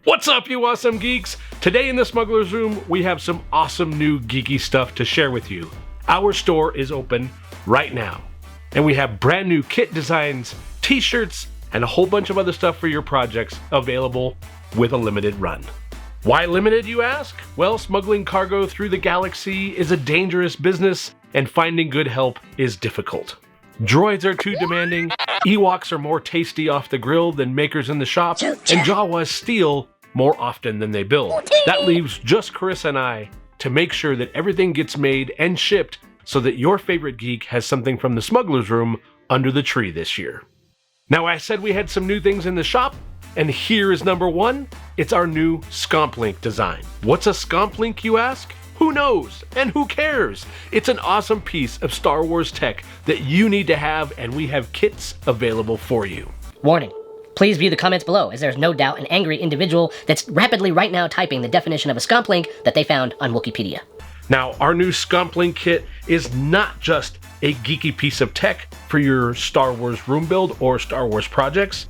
What's up, you awesome geeks? Today in the Smugglers Room, we have some awesome new geeky stuff to share with you. Our store is open right now, and we have brand new kit designs, t-shirts, and a whole bunch of other stuff for your projects available with a limited run. Why limited, you ask? Well, smuggling cargo through the galaxy is a dangerous business, and finding good help is difficult. Droids are too demanding, Ewoks are more tasty off the grill than makers in the shop, and Jawas steal more often than they build. That leaves just Carissa and I to make sure that everything gets made and shipped so that your favorite geek has something from the Smugglers Room under the tree this year. Now, I said we had some new things in the shop, and here is number one. It's our new Scomp Link design. What's a Scomp Link, you ask? Who knows? And who cares? It's an awesome piece of Star Wars tech that you need to have, and we have kits available for you. Warning. Please view the comments below, as there's no doubt an angry individual that's rapidly right now typing the definition of a Scomp Link that they found on Wikipedia. Now, our new Scomp Link kit is not just a geeky piece of tech for your Star Wars room build or Star Wars projects,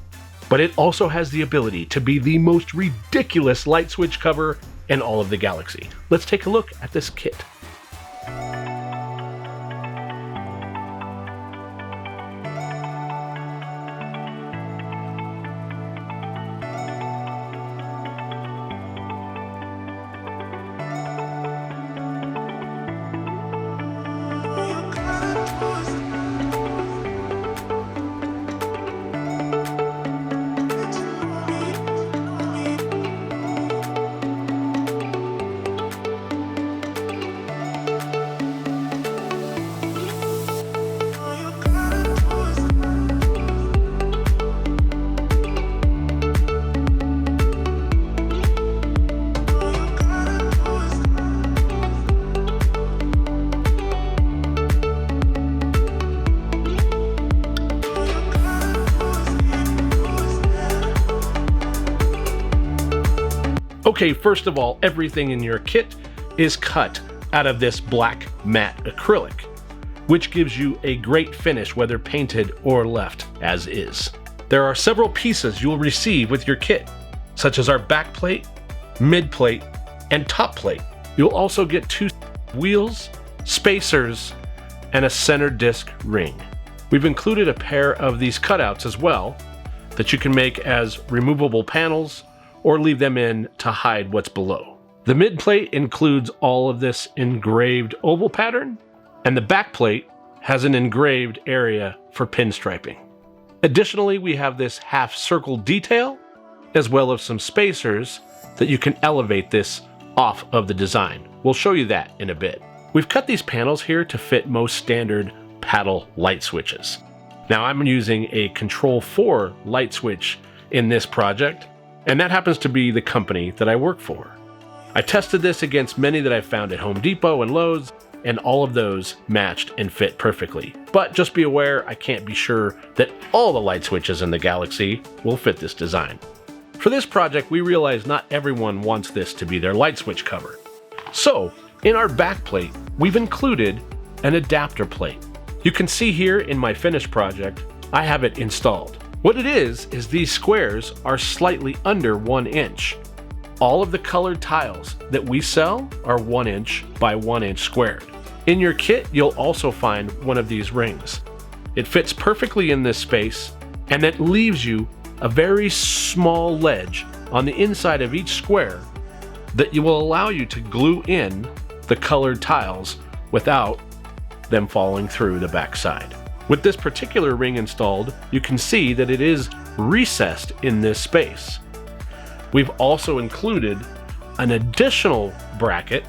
but it also has the ability to be the most ridiculous light switch cover in all of the galaxy. Let's take a look at this kit. Okay, first of all, everything in your kit is cut out of this black matte acrylic, which gives you a great finish whether painted or left as is. There are several pieces you'll receive with your kit, such as our back plate, mid plate, and top plate. You'll also get 2 wheels, spacers, and a center disc ring. We've included a pair of these cutouts as well that you can make as removable panels or leave them in to hide what's below. The mid plate includes all of this engraved oval pattern, and the back plate has an engraved area for pinstriping. Additionally, we have this half circle detail, as well as some spacers that you can elevate this off of the design. We'll show you that in a bit. We've cut these panels here to fit most standard paddle light switches. Now, I'm using a Control 4 light switch in this project, and that happens to be the company that I work for. I tested this against many that I found at Home Depot and Lowe's, and all of those matched and fit perfectly. But just be aware, I can't be sure that all the light switches in the galaxy will fit this design. For this project, we realized not everyone wants this to be their light switch cover. So, in our back plate, we've included an adapter plate. You can see here in my finished project, I have it installed. What it is these squares are slightly under 1 inch. All of the colored tiles that we sell are 1 inch by 1 inch squared. In your kit, you'll also find one of these rings. It fits perfectly in this space, and it leaves you a very small ledge on the inside of each square that will allow you to glue in the colored tiles without them falling through the back side. With this particular ring installed, you can see that it is recessed in this space. We've also included an additional bracket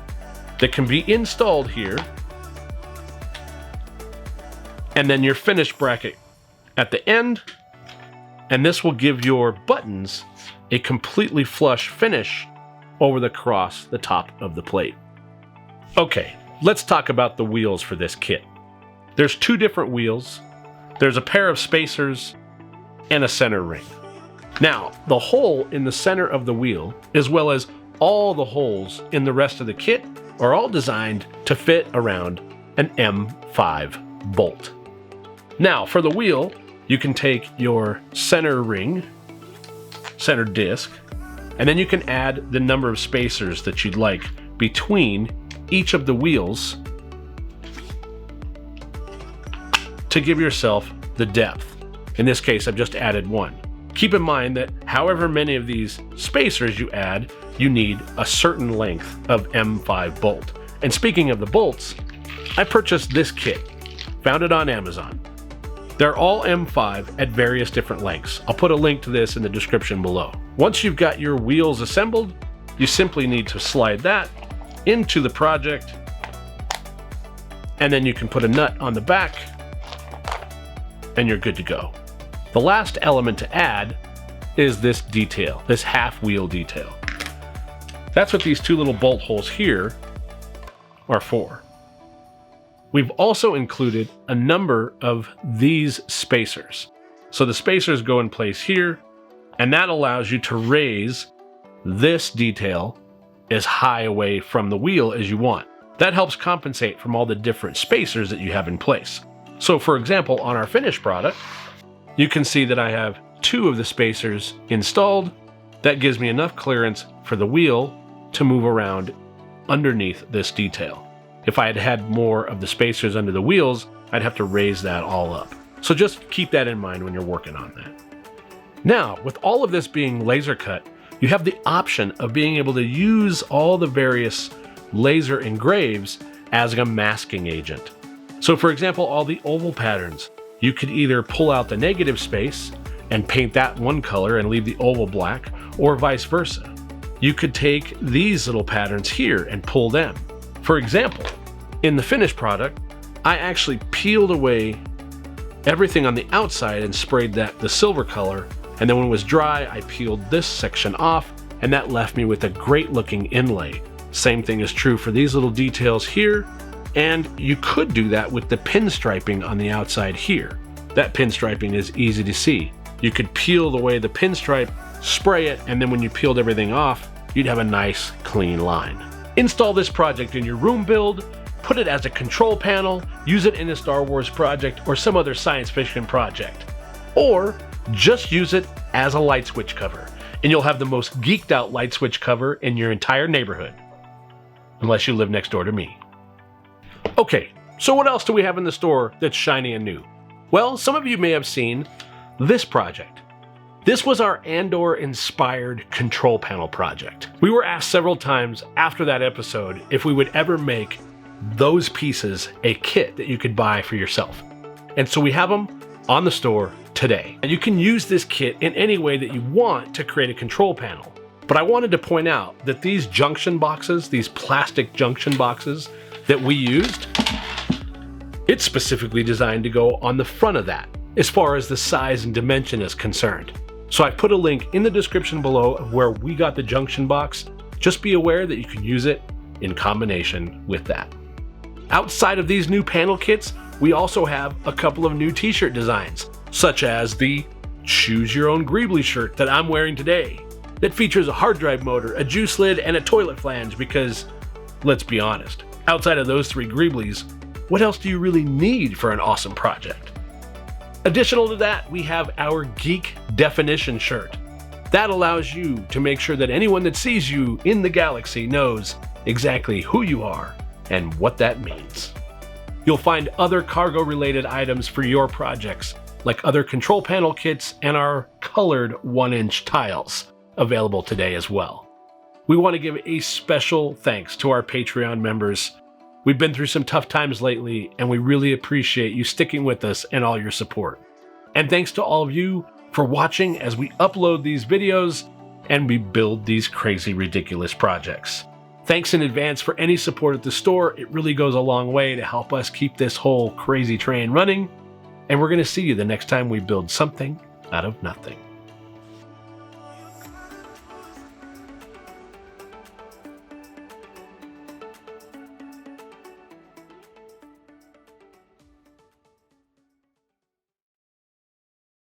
that can be installed here, and then your finished bracket at the end, and this will give your buttons a completely flush finish over the top of the plate. Okay, let's talk about the wheels for this kit. There's 2 different wheels, there's a pair of spacers, and a center ring. Now, the hole in the center of the wheel, as well as all the holes in the rest of the kit, are all designed to fit around an M5 bolt. Now, for the wheel, you can take your center ring, center disc, And then you can add the number of spacers that you'd like between each of the wheels to give yourself the depth. In this case, I've just added one. Keep in mind that however many of these spacers you add, you need a certain length of M5 bolt. And speaking of the bolts, I purchased this kit, found it on Amazon. They're all M5 at various different lengths. I'll put a link to this in the description below. Once you've got your wheels assembled, you simply need to slide that into the project, and then you can put a nut on the back, and you're good to go. The last element to add is this detail, this half wheel detail. That's what these two little bolt holes here are for. We've also included a number of these spacers. So the spacers go in place here, and that allows you to raise this detail as high away from the wheel as you want. That helps compensate from all the different spacers that you have in place. So for example, on our finished product, you can see that I have two of the spacers installed. That gives me enough clearance for the wheel to move around underneath this detail. If I had had more of the spacers under the wheels, I'd have to raise that all up. So just keep that in mind when you're working on that. Now, with all of this being laser cut, you have the option of being able to use all the various laser engraves as a masking agent. So for example, all the oval patterns, you could either pull out the negative space and paint that one color and leave the oval black, or vice versa. You could take these little patterns here and pull them. For example, in the finished product, I actually peeled away everything on the outside and sprayed that the silver color, and then when it was dry, I peeled this section off, and that left me with a great looking inlay. Same thing is true for these little details here, and you could do that with the pinstriping on the outside here. That pinstriping is easy to see. You could peel away the pinstripe, spray it, and then when you peeled everything off, you'd have a nice clean line. Install this project in your room build, put it as a control panel, use it in a Star Wars project or some other science fiction project. Or just use it as a light switch cover, and you'll have the most geeked out light switch cover in your entire neighborhood. Unless you live next door to me. Okay, so what else do we have in the store that's shiny and new? Well, some of you may have seen this project. This was our Andor-inspired control panel project. We were asked several times after that episode if we would ever make those pieces a kit that you could buy for yourself. And so we have them on the store today. And you can use this kit in any way that you want to create a control panel. But I wanted to point out that these junction boxes, these plastic junction boxes that we used, it's specifically designed to go on the front of that, as far as the size and dimension is concerned. So I put a link in the description below of where we got the junction box. Just be aware that you can use it in combination with that. Outside of these new panel kits, we also have a couple of new t-shirt designs, such as the Choose Your Own Greebly shirt that I'm wearing today, that features a hard drive motor, a juice lid, and a toilet flange because, let's be honest, outside of those three Greeblies, what else do you really need for an awesome project? Additional to that, we have our Geek Definition shirt. That allows you to make sure that anyone that sees you in the galaxy knows exactly who you are and what that means. You'll find other cargo-related items for your projects, like other control panel kits and our colored 1-inch tiles, available today as well. We want to give a special thanks to our Patreon members. We've been through some tough times lately, and we really appreciate you sticking with us and all your support. And thanks to all of you for watching as we upload these videos and we build these crazy, ridiculous projects. Thanks in advance for any support at the store. It really goes a long way to help us keep this whole crazy train running. And we're going to see you the next time we build something out of nothing.